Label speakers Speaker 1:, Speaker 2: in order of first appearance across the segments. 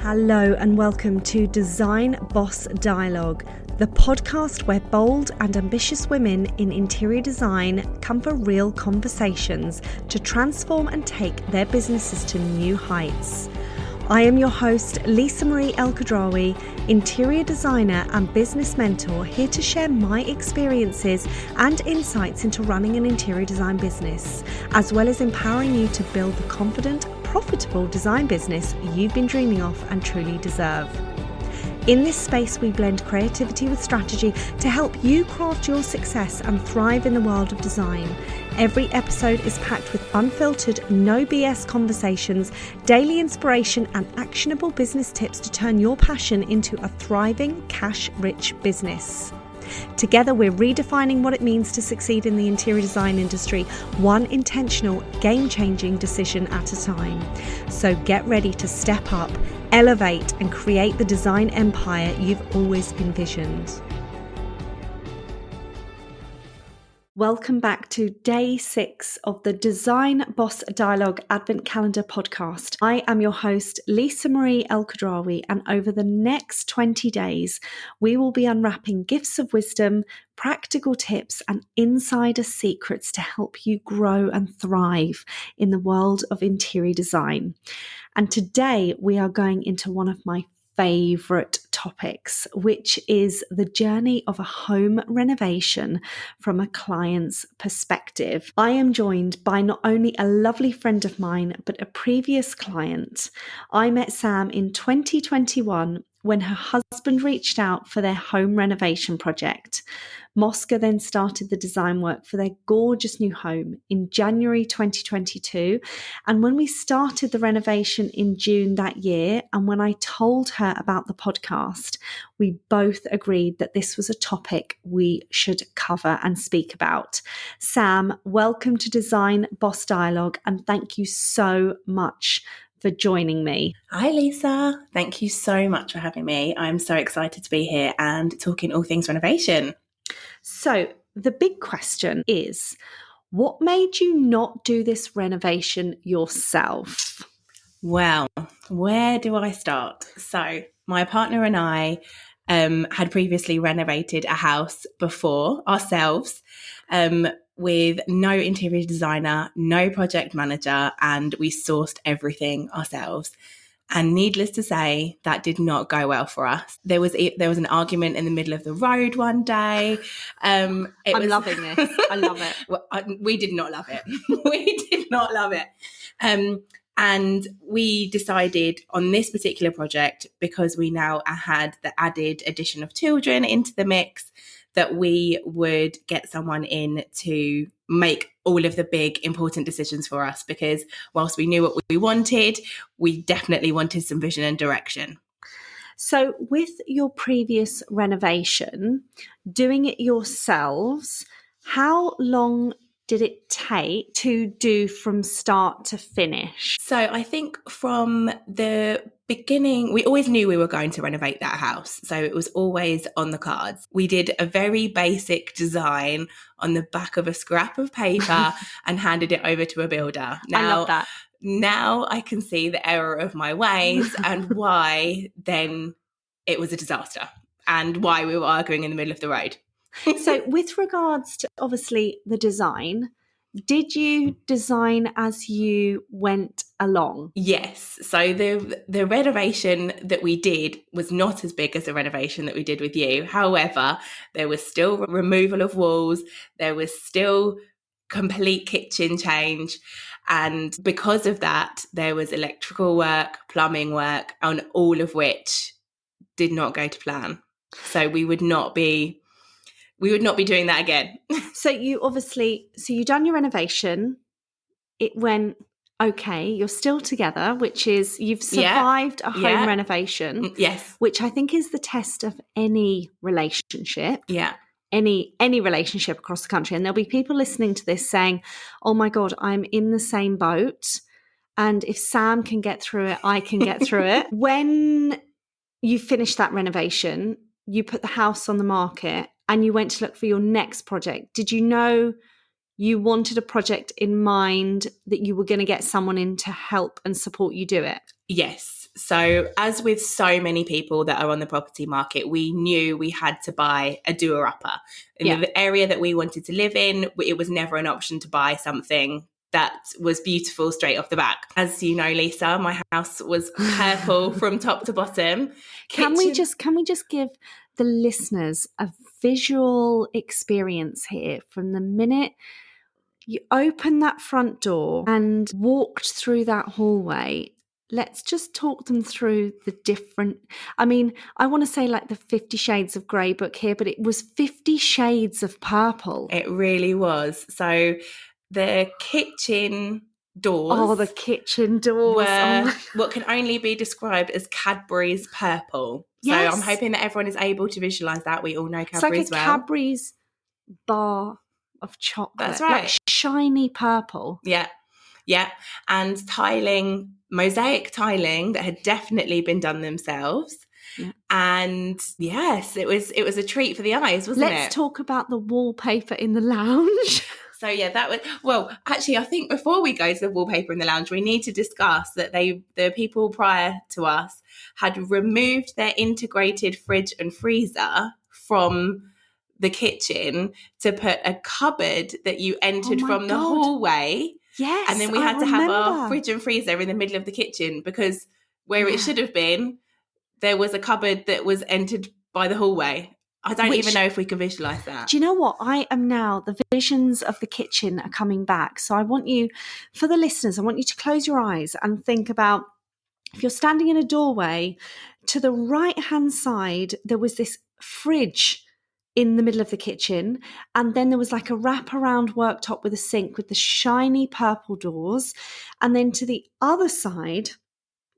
Speaker 1: Hello and welcome to Design Boss Dialogue, the podcast where bold and ambitious women in interior design come for real conversations to transform and take their businesses to new heights. I am your host, Lisa Marie Elkhadraoui, interior designer and business mentor, here to share my experiences and insights into running an interior design business, as well as empowering you to build the confident, profitable design business you've been dreaming of and truly deserve. In this space, we blend creativity with strategy to help you craft your success and thrive in the world of design. Every episode is packed with unfiltered, no BS conversations, daily inspiration, and actionable business tips to turn your passion into a thriving, cash-rich business. Together, we're redefining what it means to succeed in the interior design industry, one intentional, game-changing decision at a time. So get ready to step up, elevate, and create the design empire you've always envisioned. Welcome back to day 6 of the Design Boss Dialogue Advent Calendar podcast. I am your host, Lisa Marie Elkhadraoui, and over the next 20 days, we will be unwrapping gifts of wisdom, practical tips, and insider secrets to help you grow and thrive in the world of interior design. And today, we are going into one of my favorite topics, which is the journey of a home renovation from a client's perspective. I am joined by not only a lovely friend of mine, but a previous client. I met Sam in 2021 when her husband reached out for their home renovation project. Mosca then started the design work for their gorgeous new home in January 2022. And when we started the renovation in June that year, and when I told her about the podcast, we both agreed that this was a topic we should cover and speak about. Sam, welcome to Design Boss Dialogue, and thank you so much for joining me.
Speaker 2: Hi Lisa, thank you so much for having me. I'm so excited to be here and talking all things renovation.
Speaker 1: So the big question is, what made you not do this renovation yourself?
Speaker 2: Well, where do I start? So my partner and I had previously renovated a house before ourselves with no interior designer, no project manager, and we sourced everything ourselves. And needless to say, that did not go well for us. There was an argument in the middle of the road one day.
Speaker 1: I'm loving this. I love it.
Speaker 2: Well, we did not love it. We did not love it. And we decided on this particular project, because we now had the added addition of children into the mix, that we would get someone in to make all of the big important decisions for us, because whilst we knew what we wanted, we definitely wanted some vision and direction.
Speaker 1: So with your previous renovation, doing it yourselves, how long did it take to do from start to finish?
Speaker 2: So I think from the beginning, we always knew we were going to renovate that house. So it was always on the cards. We did a very basic design on the back of a scrap of paper and handed it over to a builder.
Speaker 1: I love that.
Speaker 2: Now I can see the error of my ways and why then it was a disaster and why we were arguing in the middle of the road.
Speaker 1: So with regards to obviously the design, did you design as you went along?
Speaker 2: Yes. So the renovation that we did was not as big as the renovation that we did with you. However, there was still removal of walls. There was still complete kitchen change. And because of that, there was electrical work, plumbing work, on all of which did not go to plan. So we would not be doing that again.
Speaker 1: So you done your renovation. It went okay. You're still together, which is you've survived a home renovation.
Speaker 2: Yes.
Speaker 1: Which I think is the test of any relationship.
Speaker 2: Yeah.
Speaker 1: Any relationship across the country. And there'll be people listening to this saying, oh my God, I'm in the same boat. And if Sam can get through it, I can get through it. When you finished that renovation, you put the house on the market and you went to look for your next project. Did you know you wanted a project in mind that you were going to get someone in to help and support you do it?
Speaker 2: Yes. So as with so many people that are on the property market, we knew we had to buy a doer-upper. In the area that we wanted to live in, it was never an option to buy something that was beautiful straight off the back. As you know, Lisa, my house was purple from top to bottom.
Speaker 1: Can we just give the listeners a visual experience here from the minute you opened that front door and walked through that hallway? Let's just talk them through the different, I mean, I want to say like the 50 Shades of Grey book here, but it was 50 shades of purple.
Speaker 2: It really was. So the kitchen doors.
Speaker 1: Oh, the kitchen doors.
Speaker 2: Were what can only be described as Cadbury's purple.
Speaker 1: Yes.
Speaker 2: So I'm hoping that everyone is able to visualise that. We all know Cadbury's
Speaker 1: it's like a Cadbury's bar of chocolate.
Speaker 2: That's right.
Speaker 1: Like shiny purple.
Speaker 2: Yeah. Yeah. And tiling, mosaic tiling that had definitely been done themselves. Yeah. And yes, it was a treat for the eyes, wasn't it?
Speaker 1: Let's talk about the wallpaper in the lounge.
Speaker 2: So yeah, that was, well, actually, I think before we go to the wallpaper in the lounge, we need to discuss that the people prior to us had removed their integrated fridge and freezer from the kitchen to put a cupboard that you entered from the hallway.
Speaker 1: Yes,
Speaker 2: and then we had to have our fridge and freezer in the middle of the kitchen because where it should have been, there was a cupboard that was entered by the hallway. I don't even know if we can visualise that.
Speaker 1: Do you know what? I am now, the visions of the kitchen are coming back. So I want you, for the listeners, I want you to close your eyes and think about, if you're standing in a doorway, to the right-hand side, there was this fridge in the middle of the kitchen. And then there was like a wraparound worktop with a sink with the shiny purple doors. And then to the other side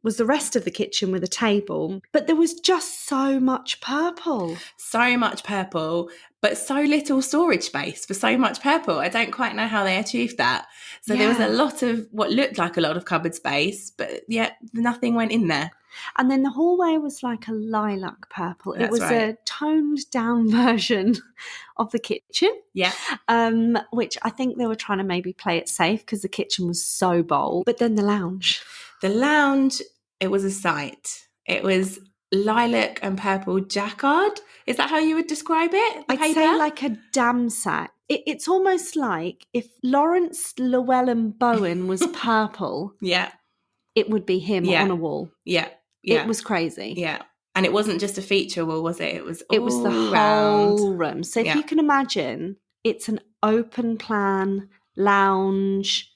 Speaker 1: was the rest of the kitchen with a table. But there was just so much purple.
Speaker 2: So much purple, but so little storage space for so much purple. I don't quite know how they achieved that. So there was a lot of what looked like a lot of cupboard space, but yet nothing went in there.
Speaker 1: And then the hallway was like a lilac purple.
Speaker 2: That's
Speaker 1: it was
Speaker 2: right.
Speaker 1: A toned down version of the kitchen.
Speaker 2: Yeah.
Speaker 1: Which I think they were trying to maybe play it safe because the kitchen was so bold. But then the lounge.
Speaker 2: The lounge, it was a sight. It was lilac and purple jacquard. Is that how you would describe it?
Speaker 1: I'd say like a dam sack. It's almost like if Lawrence Llewellyn Bowen was purple, it would be him on a wall.
Speaker 2: Yeah.
Speaker 1: It was crazy.
Speaker 2: Yeah. And it wasn't just a feature wall, was it? It was
Speaker 1: the whole room. So if you can imagine, it's an open plan lounge,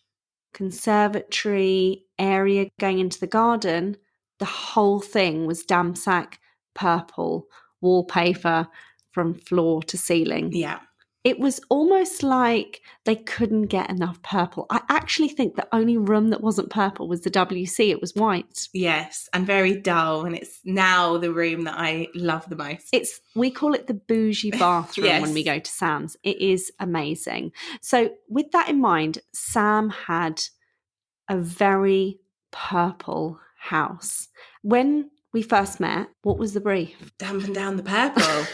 Speaker 1: conservatory area going into the garden. The whole thing was damp sack purple wallpaper from floor to ceiling.
Speaker 2: Yeah.
Speaker 1: It was almost like they couldn't get enough purple. I actually think the only room that wasn't purple was the WC. It was white.
Speaker 2: Yes, and very dull. And it's now the room that I love the most.
Speaker 1: We call it the bougie bathroom when we go to Sam's. It is amazing. So with that in mind, Sam had a very purple house. When we first met, what was the brief?
Speaker 2: Dampen down the purple.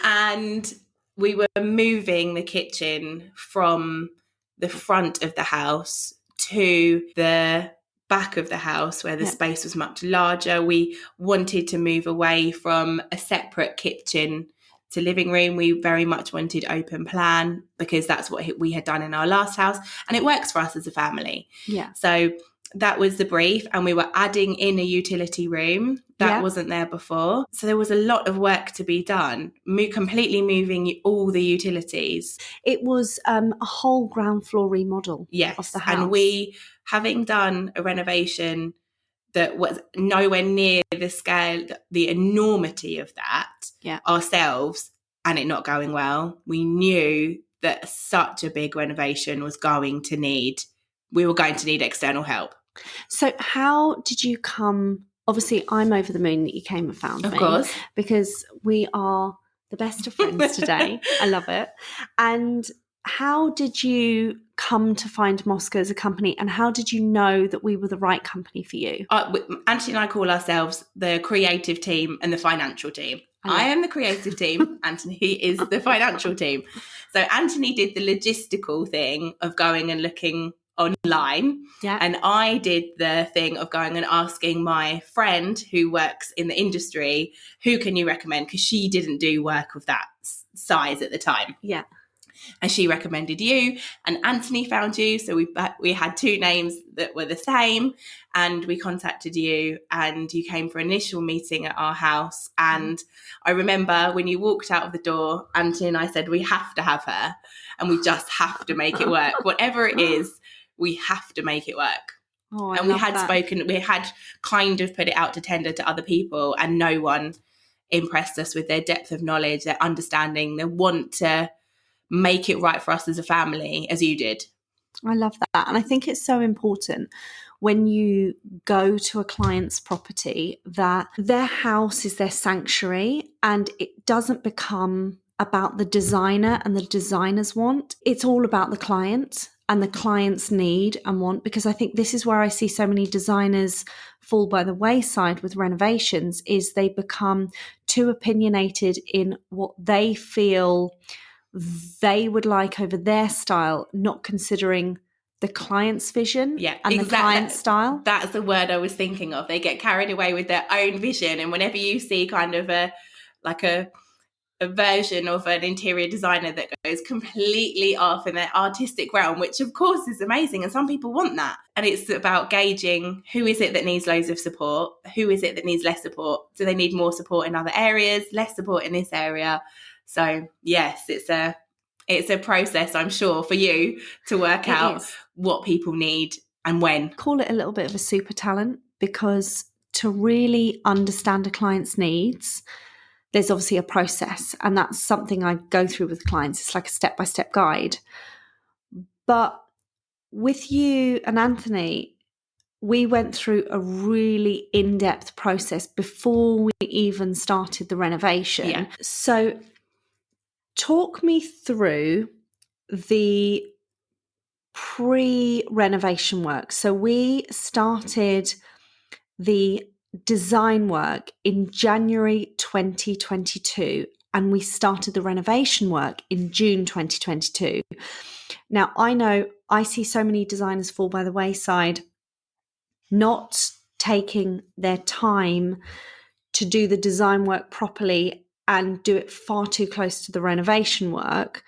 Speaker 2: And we were moving the kitchen from the front of the house to the back of the house where the space was much larger. We wanted to move away from a separate kitchen to living room. We very much wanted open plan because that's what we had done in our last house. And it works for us as a family.
Speaker 1: Yeah.
Speaker 2: So that was the brief, and we were adding in a utility room that wasn't there before. So there was a lot of work to be done, completely moving all the utilities.
Speaker 1: It was a whole ground floor remodel of the house.
Speaker 2: And we, having done a renovation that was nowhere near the scale, the enormity of that ourselves, and it not going well, we knew that such a big renovation we were going to need external help.
Speaker 1: So how did you come? Obviously, I'm over the moon that you came and found me.
Speaker 2: Of course.
Speaker 1: Because we are the best of friends today. I love it. And how did you come to find Mosca as a company, and how did you know that we were the right company for you?
Speaker 2: Anthony and I call ourselves the creative team and the financial team. I am the creative team. Anthony is the financial team. So Anthony did the logistical thing of going and looking online.
Speaker 1: Yeah.
Speaker 2: And I did the thing of going and asking my friend who works in the industry, who can you recommend? Because she didn't do work of that size at the time.
Speaker 1: Yeah.
Speaker 2: And she recommended you, and Anthony found you. So we had two names that were the same, and we contacted you, and you came for an initial meeting at our house. And I remember when you walked out of the door, Anthony and I said, we have to have her, and we just have to make it work. Whatever it is, we have to make it work.
Speaker 1: Oh,
Speaker 2: and we had spoken, we had kind of put it out to tender to other people, and no one impressed us with their depth of knowledge, their understanding, their want to make it right for us as a family, as you did.
Speaker 1: I love that. And I think it's so important when you go to a client's property that their house is their sanctuary, and it doesn't become about the designer and the designer's want. It's all about the client and the client's need and want, because I think this is where I see so many designers fall by the wayside with renovations, is they become too opinionated in what they feel they would like over their style, not considering the client's vision and the client's style.
Speaker 2: That's the word I was thinking of. They get carried away with their own vision. And whenever you see kind of a version of an interior designer that goes completely off in their artistic realm, which of course is amazing, and some people want that. And it's about gauging who is it that needs loads of support, who is it that needs less support. Do they need more support in other areas, less support in this area? So yes, it's a process, I'm sure, for you to work out what people need and when.
Speaker 1: Call it a little bit of a super talent, because to really understand a client's needs, there's obviously a process, and that's something I go through with clients. It's like a step-by-step guide. But with you and Anthony, we went through a really in-depth process before we even started the renovation.
Speaker 2: Yeah.
Speaker 1: So talk me through the pre-renovation work. So we started the design work in January 2022, and we started the renovation work in June 2022. Now, I know I see so many designers fall by the wayside, not taking their time to do the design work properly and do it far too close to the renovation work.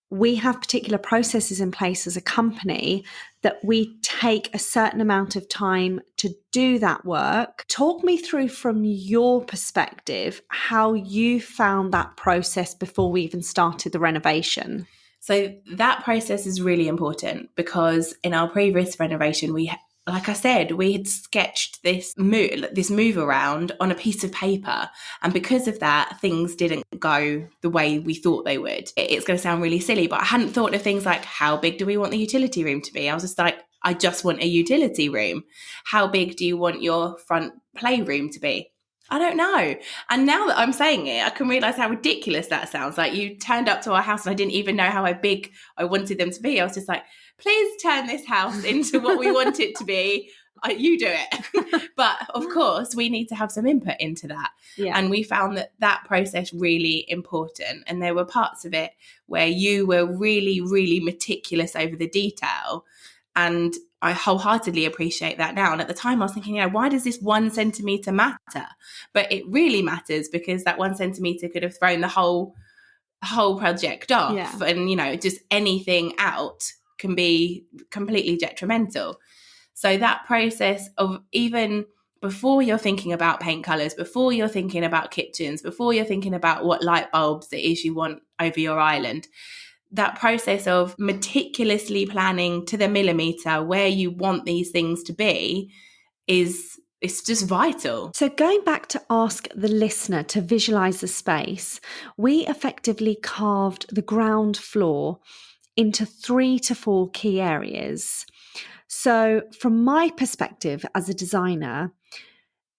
Speaker 1: We have particular processes in place as a company that we take a certain amount of time to do that work. Talk me through, from your perspective, how you found that process before we even started the renovation.
Speaker 2: So that process is really important, because in our previous renovation, like I said, we had sketched this move around on a piece of paper. And because of that, things didn't go the way we thought they would. It's going to sound really silly, but I hadn't thought of things like, how big do we want the utility room to be? I was just like, I just want a utility room. How big do you want your front playroom to be? I don't know. And now that I'm saying it, I can realise how ridiculous that sounds. Like, you turned up to our house and I didn't even know how big I wanted them to be. I was just like, please turn this house into what we want it to be. You do it. But of course, we need to have some input into that.
Speaker 1: Yeah.
Speaker 2: And we found that process really important. And there were parts of it where you were really, really meticulous over the detail. And I wholeheartedly appreciate that now. And at the time I was thinking, why does this 1 centimetre matter? But it really matters, because that 1 centimetre could have thrown the whole project off.
Speaker 1: Yeah.
Speaker 2: And, just anything out can be completely detrimental. So that process of, even before you're thinking about paint colours, before you're thinking about kitchens, before you're thinking about what light bulbs it is you want over your island, that process of meticulously planning to the millimetre where you want these things to be it's just vital.
Speaker 1: So going back to ask the listener to visualise the space, we effectively carved the ground floor into 3 to 4 key areas. So from my perspective as a designer,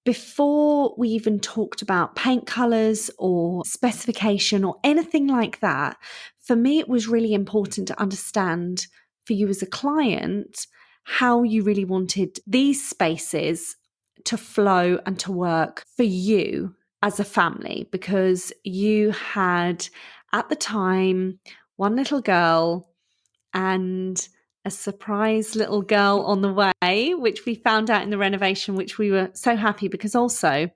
Speaker 1: before we even talked about paint colours or specification or anything like that, for me it was really important to understand, for you as a client, how you really wanted these spaces to flow and to work for you as a family, because you had, at the time, one little girl, and a surprise little girl on the way, which we found out in the renovation, which we were so happy because also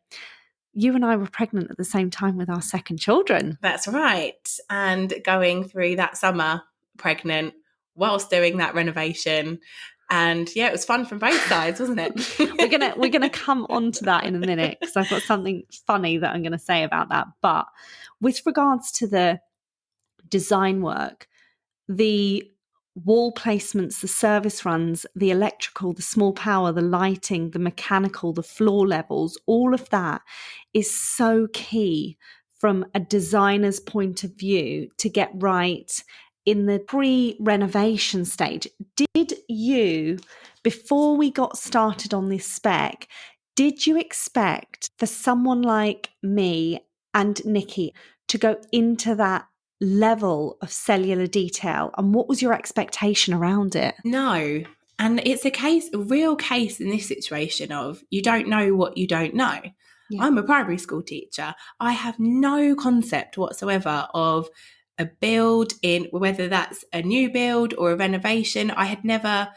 Speaker 1: you and I were pregnant at the same time with our second children.
Speaker 2: That's right. And going through that summer pregnant whilst doing that renovation. And yeah, it was fun from both sides, wasn't it?
Speaker 1: we're gonna come on to that in a minute because I've got something funny that I'm going to say about that. But with regards to the design work, the wall placements, the service runs, the electrical, the small power, the lighting, the mechanical, the floor levels, all of that is so key from a designer's point of view to get right in the pre-renovation stage. Did you, before we got started on this spec, did you expect for someone like me and Nikki to go into that level of cellular detail, and what was your expectation around it?
Speaker 2: No. And it's a real case in this situation of you don't know what you don't know.
Speaker 1: Yeah.
Speaker 2: I'm a primary school teacher. I have no concept whatsoever of a build in whether that's a new build or a renovation. I had never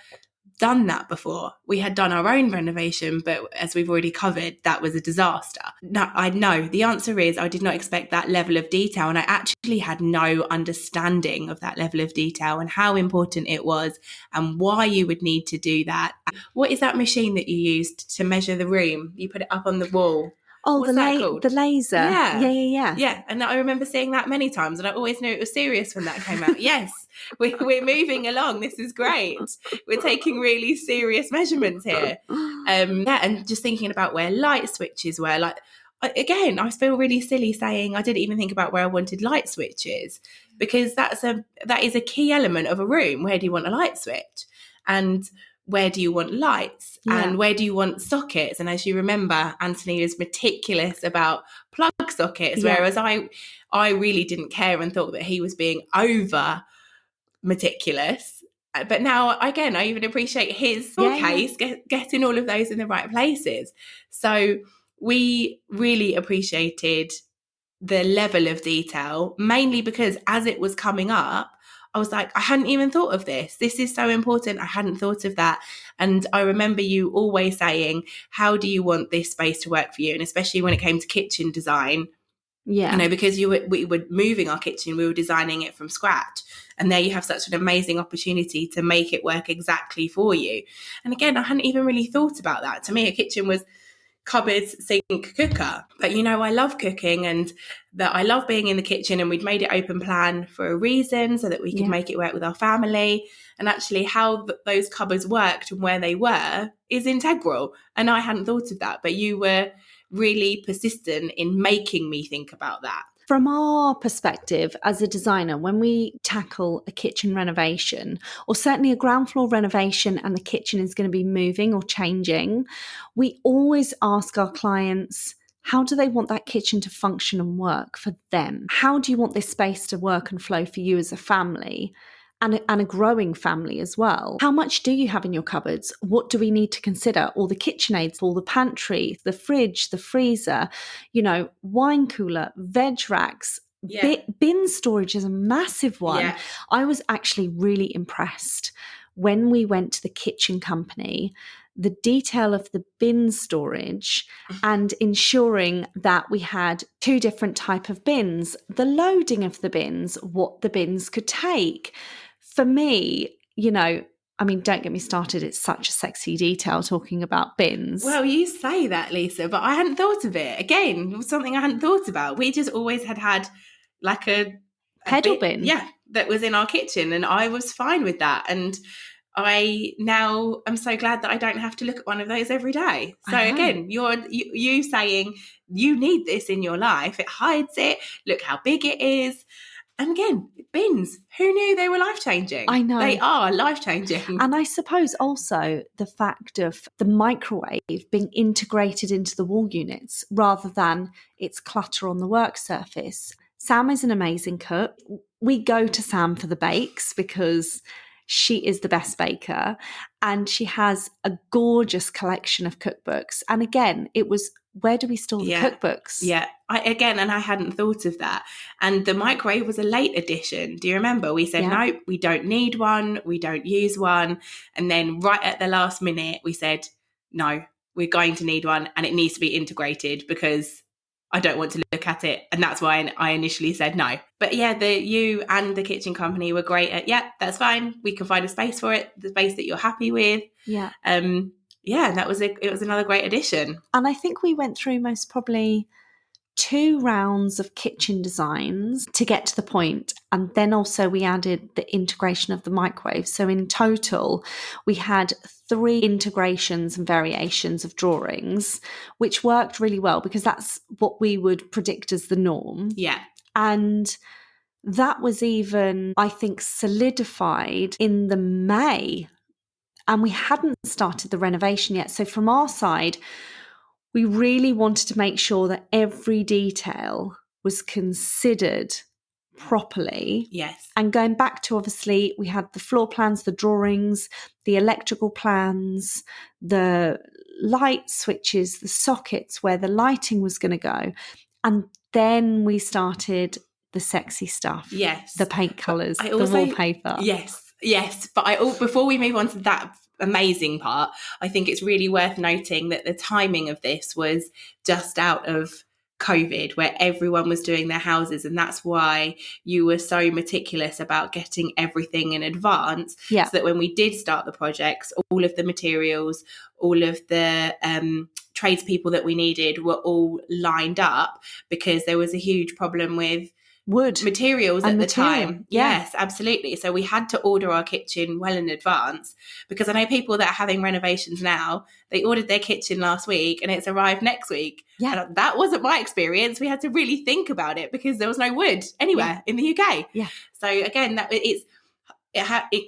Speaker 2: done that before. We had done our own renovation, but as we've already covered, that was a disaster. No, I know the answer is I did not expect that level of detail, and I actually had no understanding of that level of detail and how important it was and why you would need to do that. What is that machine that you used to measure the room? You put it up on the wall.
Speaker 1: Oh,
Speaker 2: What's that called?
Speaker 1: The laser. Yeah.
Speaker 2: Yeah, and I remember seeing that many times, and I always knew it was serious when that came out. Yes, we're moving along. This is great. We're taking really serious measurements here. Yeah, and just thinking about where light switches were. Like, again, I feel really silly saying I didn't even think about where I wanted light switches, because that is a key element of a room. Where do you want a light switch? And where do you want lights?
Speaker 1: Yeah.
Speaker 2: And where do you want sockets? And as you remember, Anthony was meticulous about plug sockets, whereas I really didn't care and thought that he was being over meticulous. But now, again, I even appreciate his case, getting all of those in the right places. So we really appreciated the level of detail, mainly because as it was coming up, I was like, I hadn't even thought of this. This is so important. I hadn't thought of that. And I remember you always saying, how do you want this space to work for you? And especially when it came to kitchen design, because we were moving our kitchen, we were designing it from scratch. And there you have such an amazing opportunity to make it work exactly for you. And again, I hadn't even really thought about that. To me, a kitchen was cupboards, sink, cooker. But I love cooking, and that I love being in the kitchen, and we'd made it open plan for a reason so that we could make it work with our family. And actually how those cupboards worked and where they were is integral. And I hadn't thought of that, but you were really persistent in making me think about that.
Speaker 1: From our perspective as a designer, when we tackle a kitchen renovation, or certainly a ground floor renovation and the kitchen is going to be moving or changing, we always ask our clients, how do they want that kitchen to function and work for them? How do you want this space to work and flow for you as a family? And a growing family as well. How much do you have in your cupboards? What do we need to consider? All the KitchenAids, all the pantry, the fridge, the freezer, wine cooler, veg racks, bin storage is a massive one.
Speaker 2: Yeah.
Speaker 1: I was actually really impressed when we went to the kitchen company, the detail of the bin storage and ensuring that we had 2 different type of bins, the loading of the bins, what the bins could take. For me, don't get me started. It's such a sexy detail talking about bins.
Speaker 2: Well, you say that, Lisa, but I hadn't thought of it. Again, it was something I hadn't thought about. We just always had like a
Speaker 1: pedal bin.
Speaker 2: Yeah, that was in our kitchen, and I was fine with that. And I now am so glad that I don't have to look at one of those every day. So again, you saying you need this in your life. It hides it. Look how big it is. And again, bins. Who knew they were life-changing?
Speaker 1: I know.
Speaker 2: They are life-changing.
Speaker 1: And I suppose also the fact of the microwave being integrated into the wall units rather than its clutter on the work surface. Sam is an amazing cook. We go to Sam for the bakes because She is the best baker, and she has a gorgeous collection of cookbooks. And again, it was, where do we store the cookbooks?
Speaker 2: Yeah. I hadn't thought of that. And the microwave was a late addition. Do you remember? We said, no, we don't need one. We don't use one. And then right at the last minute, we said, no, we're going to need one, and it needs to be integrated because I don't want to look at it. And that's why I initially said no. But yeah, you and the kitchen company were great at, that's fine. We can find a space for it, the space that you're happy with.
Speaker 1: Yeah.
Speaker 2: And it was another great addition.
Speaker 1: And I think we went through most probably 2 rounds of kitchen designs to get to the point. And then also we added the integration of the microwave. So in total, we had 3 integrations and variations of drawings, which worked really well because that's what we would predict as the norm.
Speaker 2: Yeah.
Speaker 1: And that was even, I think, solidified in the May. And we hadn't started the renovation yet. So from our side, we really wanted to make sure that every detail was considered properly.
Speaker 2: Yes.
Speaker 1: And going back to, obviously, we had the floor plans, the drawings, the electrical plans, the light switches, the sockets, where the lighting was going to go. And then we started the sexy stuff.
Speaker 2: Yes.
Speaker 1: The paint colours, the wallpaper.
Speaker 2: Yes. But before we move on to that amazing part, I think it's really worth noting that the timing of this was just out of COVID, where everyone was doing their houses, and that's why you were so meticulous about getting everything in advance, so that when we did start the projects, all of the materials, all of the tradespeople that we needed were all lined up, because there was a huge problem with
Speaker 1: wood
Speaker 2: materials at the time. Yes, absolutely. So we had to order our kitchen well in advance, because I know people that are having renovations now, they ordered their kitchen last week and it's arrived next week.
Speaker 1: Yeah.
Speaker 2: And that wasn't my experience. We had to really think about it because there was no wood anywhere in the UK.
Speaker 1: Yeah.
Speaker 2: So again,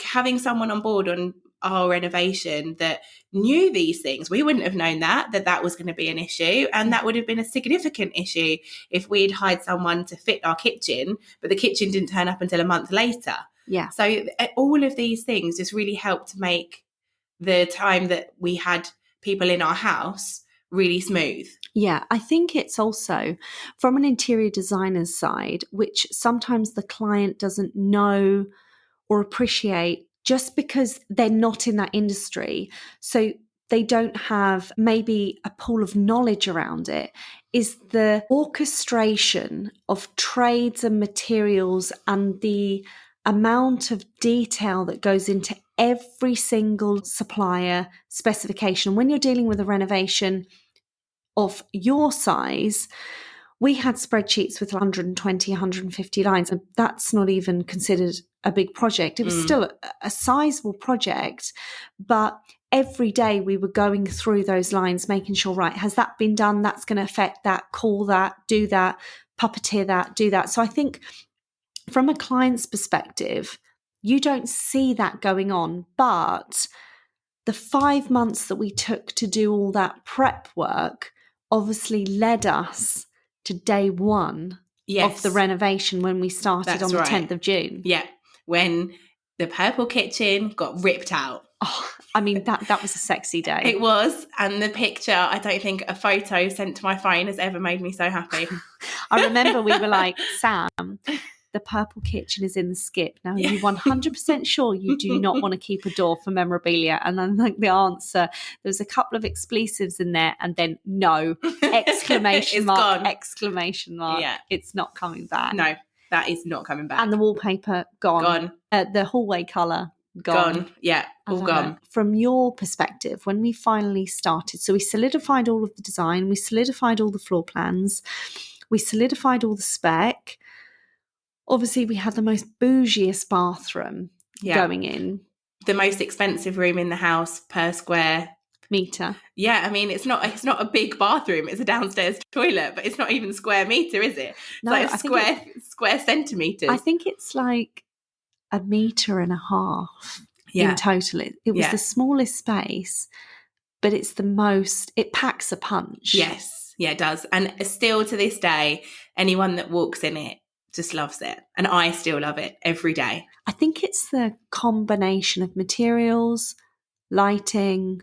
Speaker 2: having someone on board on our renovation that knew these things. We wouldn't have known that was going to be an issue, and that would have been a significant issue if we'd hired someone to fit our kitchen, but the kitchen didn't turn up until a month later.
Speaker 1: Yeah.
Speaker 2: So all of these things just really helped to make the time that we had people in our house really smooth.
Speaker 1: Yeah, I think it's also from an interior designer's side, which sometimes the client doesn't know or appreciate just because they're not in that industry. So they don't have maybe a pool of knowledge around it, is the orchestration of trades and materials and the amount of detail that goes into every single supplier specification. When you're dealing with a renovation of your size, we had spreadsheets with 120, 150 lines, and that's not even considered a big project. It was still a sizable project, but every day we were going through those lines, making sure, right, has that been done? That's going to affect that, call that, do that, puppeteer that, do that. So I think from a client's perspective, you don't see that going on, but the 5 months that we took to do all that prep work obviously led us to day 1 of the renovation when we started on the 10th of June.
Speaker 2: Yeah, when the purple kitchen got ripped out.
Speaker 1: Oh, I mean, that was a sexy day.
Speaker 2: It was. And the picture, I don't think a photo sent to my phone has ever made me so happy.
Speaker 1: I remember we were like, Sam, the purple kitchen is in the skip. Now, are you 100% sure you do not want to keep a door for memorabilia? And then like the answer, there was a couple of expletives in there, and then no, exclamation mark, exclamation mark. Yeah. It's not coming back.
Speaker 2: No, that is not coming back.
Speaker 1: And the wallpaper, gone. The hallway colour, gone.
Speaker 2: Yeah, all gone.
Speaker 1: From your perspective, when we finally started, so we solidified all of the design, we solidified all the floor plans, we solidified all the spec. Obviously, we had the most bougiest bathroom going in.
Speaker 2: The most expensive room in the house per square
Speaker 1: meter.
Speaker 2: Yeah, I mean, it's not a big bathroom. It's a downstairs toilet, but it's not even square meter, is it?
Speaker 1: No,
Speaker 2: it's like square centimetres.
Speaker 1: I think it's like 1.5 meters in total. It was the smallest space, but it's the most, it packs a punch.
Speaker 2: Yes, yeah, it does. And still to this day, anyone that walks in it just loves it. And I still love it every day.
Speaker 1: I think it's the combination of materials, lighting,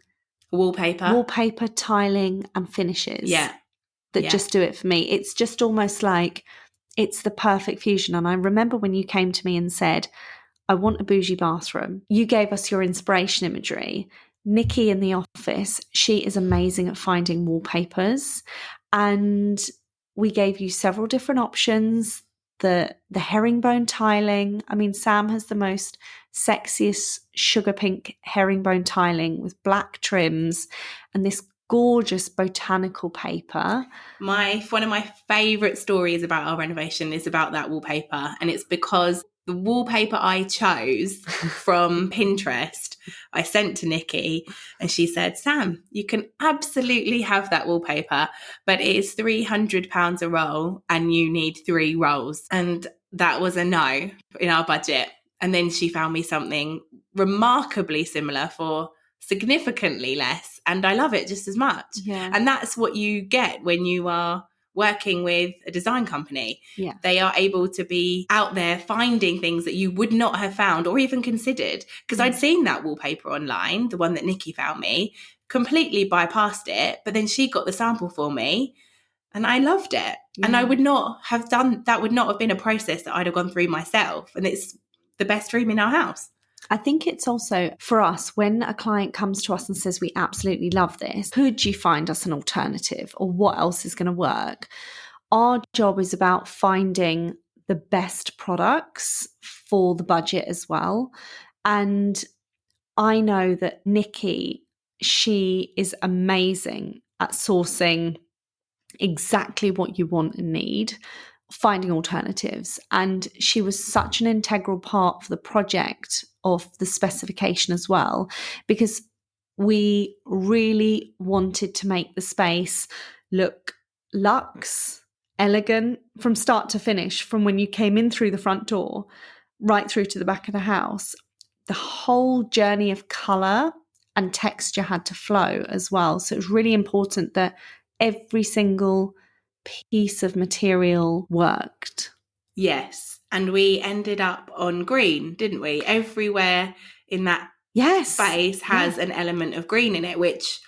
Speaker 2: Wallpaper,
Speaker 1: tiling, and finishes that just do it for me. It's just almost like it's the perfect fusion. And I remember when you came to me and said, I want a bougie bathroom. You gave us your inspiration imagery. Nikki in the office, she is amazing at finding wallpapers. And we gave you several different options. The herringbone tiling. I mean, Sam has the most sexiest sugar pink herringbone tiling with black trims and this gorgeous botanical paper.
Speaker 2: One of my favourite stories about our renovation is about that wallpaper, and it's because the wallpaper I chose from Pinterest, I sent to Nikki, and she said, Sam, you can absolutely have that wallpaper, but it is £300 a roll and you need 3 rolls. And that was a no in our budget. And then she found me something remarkably similar for significantly less, and I love it just as much.
Speaker 1: Yeah.
Speaker 2: And that's what you get when you are working with a design company.
Speaker 1: Yeah.
Speaker 2: They are able to be out there finding things that you would not have found or even considered. Because I'd seen that wallpaper online, the one that Nikki found me, completely bypassed it, but then she got the sample for me and I loved it. Yeah. And I would not have done that, would not have been a process that I'd have gone through myself. And it's the best room in our house.
Speaker 1: I think it's also for us, when a client comes to us and says, we absolutely love this, could you find us an alternative, or what else is going to work? Our job is about finding the best products for the budget as well. And I know that Nikki, she is amazing at sourcing exactly what you want and need, finding alternatives. And she was such an integral part of the project, of the specification as well, because we really wanted to make the space look luxe, elegant from start to finish, from when you came in through the front door right through to the back of the house. The whole journey of colour and texture had to flow as well. So it was really important that every single piece of material worked.
Speaker 2: Yes. And we ended up on green, didn't we? Everywhere in that space has an element of green in it, which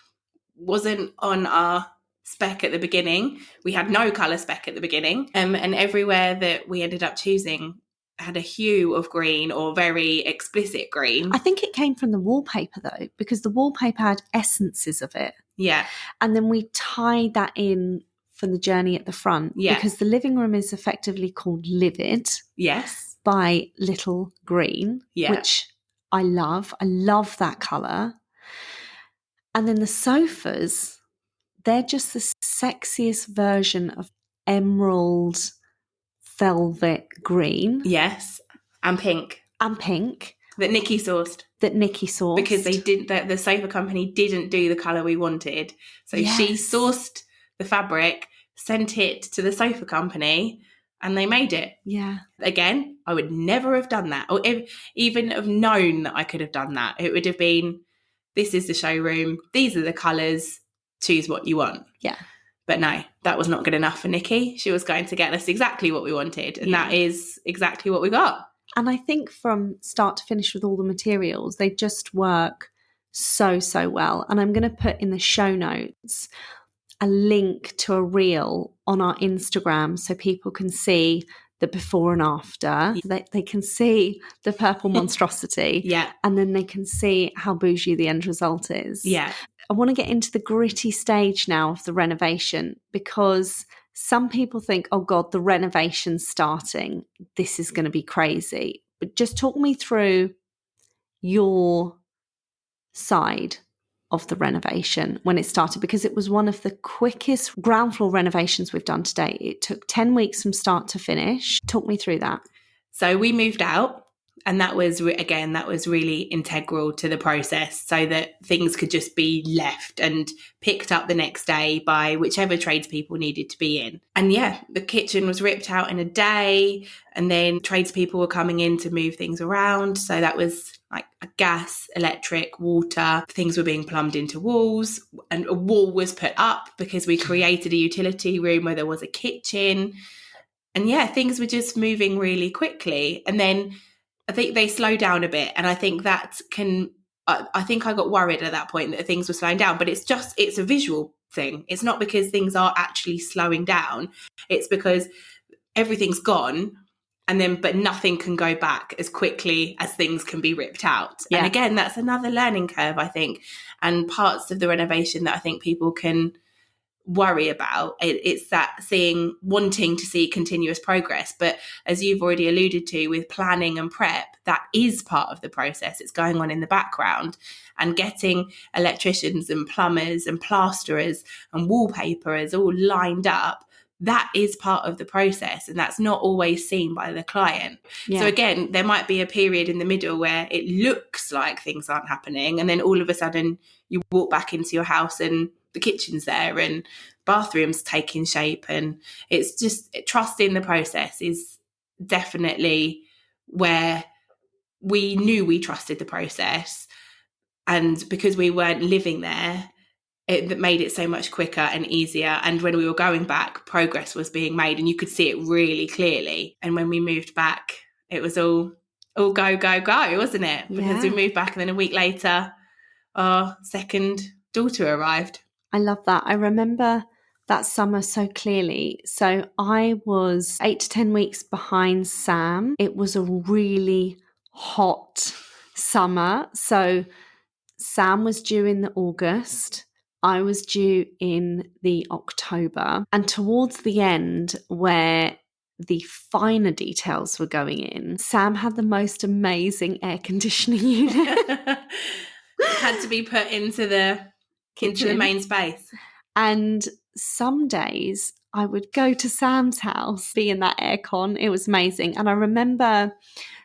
Speaker 2: wasn't on our spec at the beginning. We had no colour spec at the beginning. And everywhere that we ended up choosing had a hue of green or very explicit green.
Speaker 1: I think it came from the wallpaper though, because the wallpaper had essences of it.
Speaker 2: Yeah.
Speaker 1: And then we tied that in for the journey at the front.
Speaker 2: Yeah.
Speaker 1: Because the living room is effectively called Livid.
Speaker 2: Yes.
Speaker 1: By Little Green. Yeah. Which I love. I love that colour. And then the sofas, they're just the sexiest version of emerald velvet green.
Speaker 2: Yes. And pink. That Nikki sourced. Because they didn't, the sofa company didn't do the colour we wanted. So she sourced the fabric, sent it to the sofa company, and they made it.
Speaker 1: Yeah.
Speaker 2: Again, I would never have done that, or even have known that I could have done that. It would have been, this is the showroom, these are the colours, choose what you want.
Speaker 1: Yeah.
Speaker 2: But no, that was not good enough for Nikki. She was going to get us exactly what we wanted, and that is exactly what we got.
Speaker 1: And I think from start to finish with all the materials, they just work so, so well. And I'm going to put in the show notes a link to a reel on our Instagram so people can see the before and after. So they can see the purple monstrosity.
Speaker 2: Yeah.
Speaker 1: And then they can see how bougie the end result is.
Speaker 2: Yeah.
Speaker 1: I want to get into the gritty stage now of the renovation, because some people think, oh God, the renovation's starting. This is going to be crazy. But just talk me through your side of the renovation when it started, because it was one of the quickest ground floor renovations we've done to date. It took 10 weeks from start to finish. Talk me through that.
Speaker 2: So we moved out, and that was, again, that was really integral to the process, so that things could just be left and picked up the next day by whichever tradespeople needed to be in. And yeah, the kitchen was ripped out in a day, and then tradespeople were coming in to move things around. So that was like a gas, electric, water, things were being plumbed into walls, and a wall was put up because we created a utility room where there was a kitchen. yeah, things were just moving really quickly. And then I think they slowed down a bit. And I think that I think I got worried at that point that things were slowing down, but it's a visual thing. It's not because things are actually slowing down. It's because everything's gone, but nothing can go back as quickly as things can be ripped out.
Speaker 1: Yeah.
Speaker 2: And again, that's another learning curve, I think, and parts of the renovation that I think people can worry about. It's that wanting to see continuous progress. But as you've already alluded to with planning and prep, that is part of the process. It's going on in the background, and getting electricians and plumbers and plasterers and wallpaperers all lined up. That is part of the process, and that's not always seen by the client.
Speaker 1: Yeah.
Speaker 2: So again, there might be a period in the middle where it looks like things aren't happening, and then all of a sudden you walk back into your house and the kitchen's there and bathrooms taking shape. And it's just trusting the process is definitely where we knew we trusted the process. And because we weren't living there, it made it so much quicker and easier. And when we were going back, progress was being made and you could see it really clearly. And when we moved back, it was all go, go, go, wasn't it? Because we moved back and then a week later, our second daughter arrived.
Speaker 1: I love that. I remember that summer so clearly. So I was 8 to 10 weeks behind Sam. It was a really hot summer. So Sam was due in the August. I was due in the October. And towards the end, where the finer details were going in, Sam had the most amazing air conditioning unit.
Speaker 2: Had to be put into the kitchen, into the main space.
Speaker 1: And some days I would go to Sam's house, be in that aircon. It was amazing. And I remember,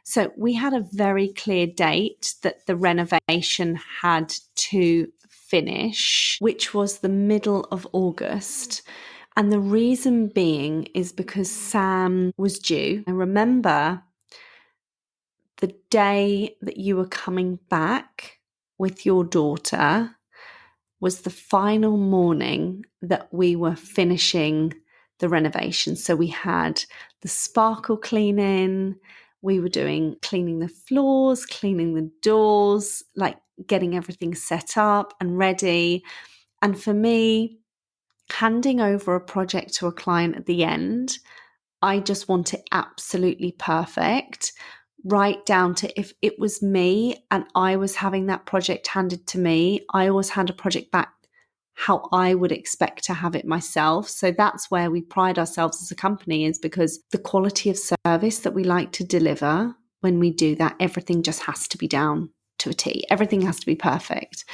Speaker 1: so we had a very clear date that the renovation had to finish, which was the middle of August. And the reason being is because Sam was due. I remember the day that you were coming back with your daughter was the final morning that we were finishing the renovation. So we had the sparkle cleaning, we were cleaning the floors, cleaning the doors, like getting everything set up and ready. And for me, handing over a project to a client at the end, I just want it absolutely perfect. Right down to if it was me and I was having that project handed to me, I always hand a project back how I would expect to have it myself. So that's where we pride ourselves as a company, is because the quality of service that we like to deliver, when we do that, everything just has to be down to a T. Everything has to be perfect.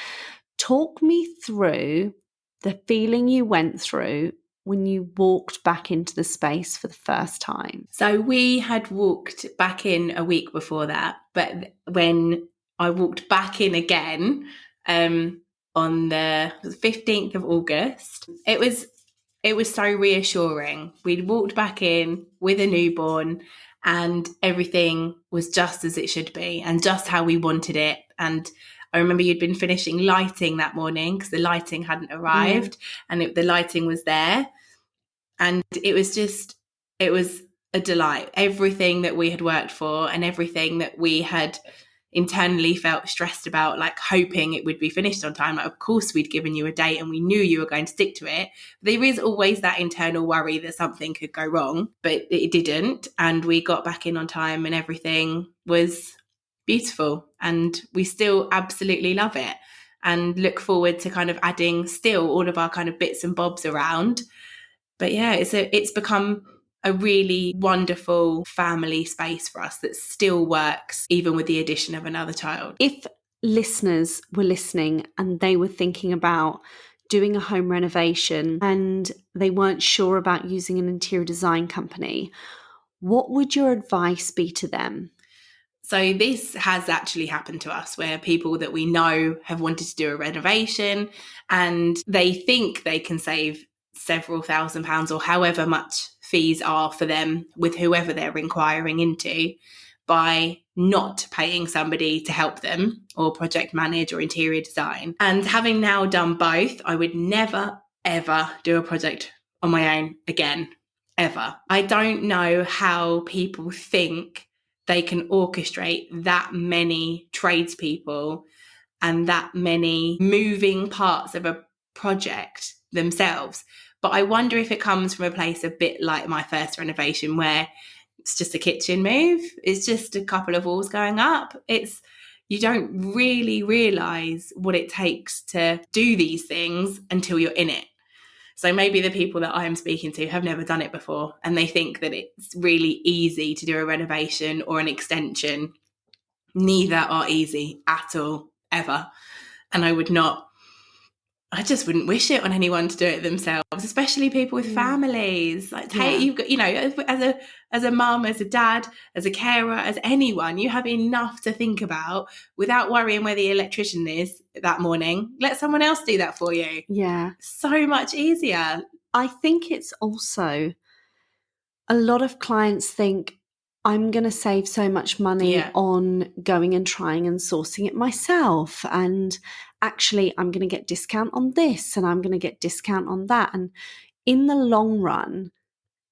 Speaker 1: Talk me through the feeling you went through when you walked back into the space for the first time.
Speaker 2: So we had walked back in a week before that, but when I walked back in again on the 15th of August, it was so reassuring. We'd walked back in with a newborn and everything was just as it should be and just how we wanted it. And I remember you'd been finishing lighting that morning because the lighting hadn't arrived and the lighting was there. And it was a delight. Everything that we had worked for and everything that we had internally felt stressed about, like hoping it would be finished on time. Like, of course, we'd given you a date and we knew you were going to stick to it. There is always that internal worry that something could go wrong, but it didn't. And we got back in on time and everything was beautiful. And we still absolutely love it and look forward to kind of adding still all of our kind of bits and bobs around. But yeah, it's become a really wonderful family space for us that still works even with the addition of another child.
Speaker 1: If listeners were listening and they were thinking about doing a home renovation and they weren't sure about using an interior design company, what would your advice be to them?
Speaker 2: So this has actually happened to us, where people that we know have wanted to do a renovation and they think they can save several £1,000s or however much fees are for them with whoever they're inquiring into by not paying somebody to help them or project manage or interior design. And having now done both, I would never, ever do a project on my own again. ever. I don't know how people think they can orchestrate that many tradespeople and that many moving parts of a project themselves. But I wonder if it comes from a place a bit like my first renovation, where it's just a kitchen move. It's just a couple of walls going up. You don't really realise what it takes to do these things until you're in it. So maybe the people that I'm speaking to have never done it before, and they think that it's really easy to do a renovation or an extension. Neither are easy at all, ever. And I just wouldn't wish it on anyone to do it themselves, especially people with families. Like, you've got, as a mum, as a dad, as a carer, as anyone, you have enough to think about without worrying where the electrician is that morning. Let someone else do that for you.
Speaker 1: Yeah.
Speaker 2: So much easier.
Speaker 1: I think it's also a lot of clients think, I'm going to save so much money on going and trying and sourcing it myself. And actually, I'm going to get discount on this and I'm going to get discount on that. And in the long run,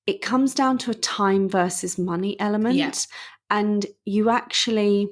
Speaker 1: it comes down to a time versus money element.
Speaker 2: Yeah.
Speaker 1: And you actually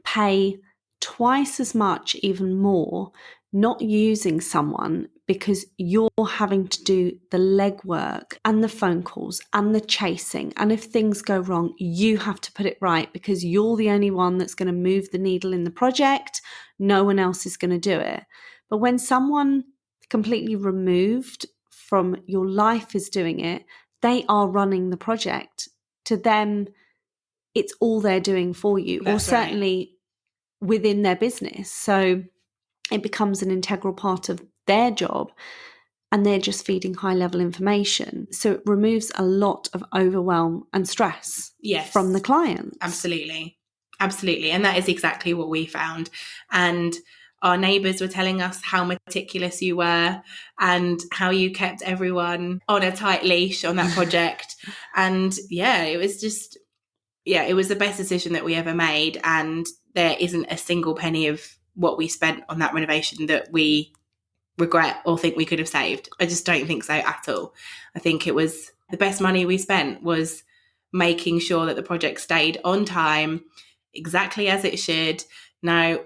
Speaker 1: pay twice as much, even more, not using someone, because you're having to do the legwork and the phone calls and the chasing. And if things go wrong, you have to put it right because you're the only one that's going to move the needle in the project. No one else is going to do it. But when someone completely removed from your life is doing it, they are running the project. To them, it's all they're doing for you, or certainly within their business. So it becomes an integral part of their job, and they're just feeding high level information. So it removes a lot of overwhelm and stress from the clients.
Speaker 2: Absolutely. And that is exactly what we found. And our neighbours were telling us how meticulous you were and how you kept everyone on a tight leash on that project. And it was just, it was the best decision that we ever made. And there isn't a single penny of what we spent on that renovation that we regret or think we could have saved. I just don't think so at all. I think it was the best money we spent was making sure that the project stayed on time, exactly as it should. No,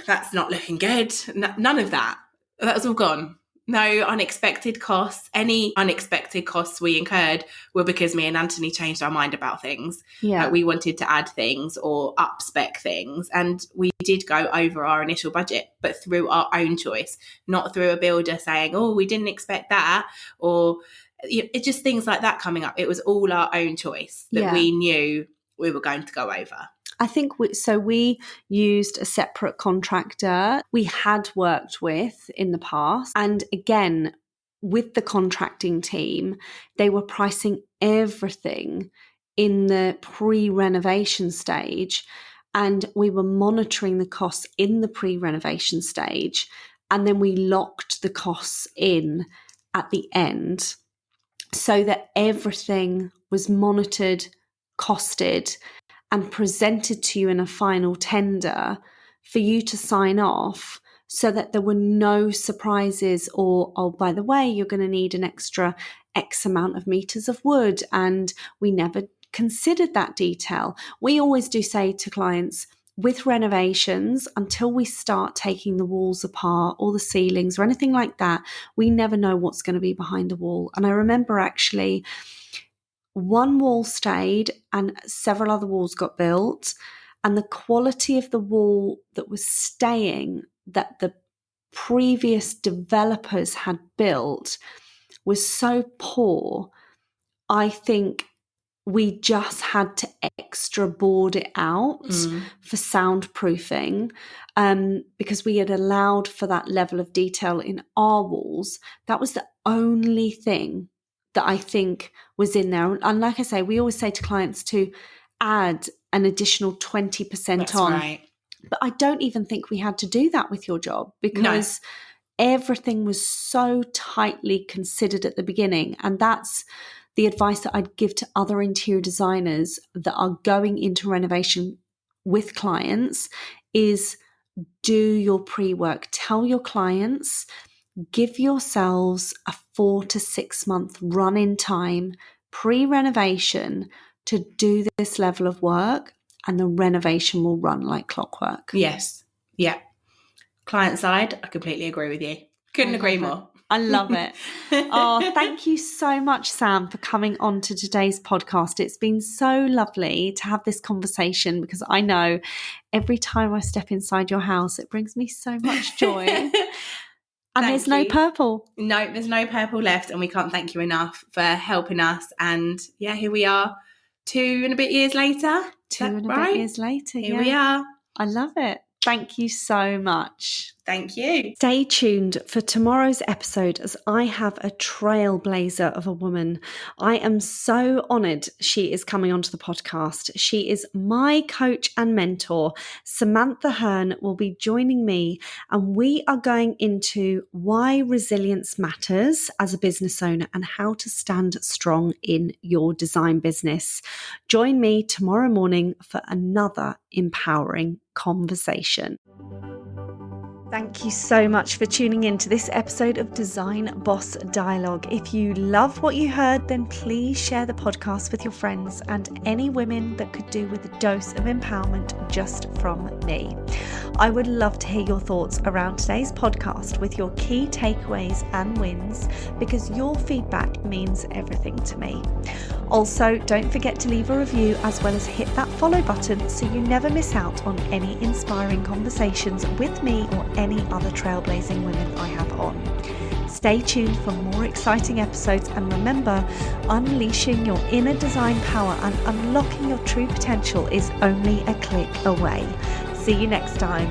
Speaker 2: that's not looking good. None of that. That was all gone. No unexpected costs. Any unexpected costs we incurred were because me and Anthony changed our mind about things.
Speaker 1: Yeah.
Speaker 2: We wanted to add things or up-spec things. And we did go over our initial budget, but through our own choice, not through a builder saying, we didn't expect that, or it just things like that coming up. It was all our own choice that we knew we were going to go over.
Speaker 1: I think we used a separate contractor we had worked with in the past. And again, with the contracting team, they were pricing everything in the pre-renovation stage. And we were monitoring the costs in the pre-renovation stage. And then we locked the costs in at the end so that everything was monitored, costed, and presented to you in a final tender for you to sign off, so that there were no surprises or, by the way, you're going to need an extra X amount of meters of wood. And we never considered that detail. We always do say to clients, with renovations, until we start taking the walls apart or the ceilings or anything like that, we never know what's going to be behind the wall. And I remember actually one wall stayed and several other walls got built, and the quality of the wall that was staying that the previous developers had built was so poor. I think we just had to extra board it out for soundproofing, because we had allowed for that level of detail in our walls. That was the only thing that I think was in there. And like I say, we always say to clients to add an additional 20%
Speaker 2: That's
Speaker 1: on.
Speaker 2: Right.
Speaker 1: But I don't even think we had to do that with your job, because everything was so tightly considered at the beginning. And that's the advice that I'd give to other interior designers that are going into renovation with clients is do your pre-work. Tell your clients give yourselves a 4 to 6 month run in time pre-renovation to do this level of work, and the renovation will run like clockwork.
Speaker 2: Yes. Yeah. Client side, I completely agree with you. Couldn't agree more.
Speaker 1: I love it. Oh, thank you so much, Sam, for coming on to today's podcast. It's been so lovely to have this conversation, because I know every time I step inside your house, it brings me so much joy. And there's no purple.
Speaker 2: No, there's no purple left, and we can't thank you enough for helping us. And yeah, here we are 2 and a bit years later.
Speaker 1: 2 and a bit years later.
Speaker 2: Here we are.
Speaker 1: I love it. Thank you so much.
Speaker 2: Thank you.
Speaker 1: Stay tuned for tomorrow's episode, as I have a trailblazer of a woman. I am so honoured she is coming onto the podcast. She is my coach and mentor. Samantha Hearn will be joining me, and we are going into why resilience matters as a business owner and how to stand strong in your design business. Join me tomorrow morning for another empowering conversation. Thank you so much for tuning in to this episode of Design Boss Dialogue. If you love what you heard, then please share the podcast with your friends and any women that could do with a dose of empowerment just from me. I would love to hear your thoughts around today's podcast with your key takeaways and wins, because your feedback means everything to me. Also, don't forget to leave a review, as well as hit that follow button so you never miss out on any inspiring conversations with me or any other trailblazing women I have on. Stay tuned for more exciting episodes, and remember, unleashing your inner design power and unlocking your true potential is only a click away. See you next time.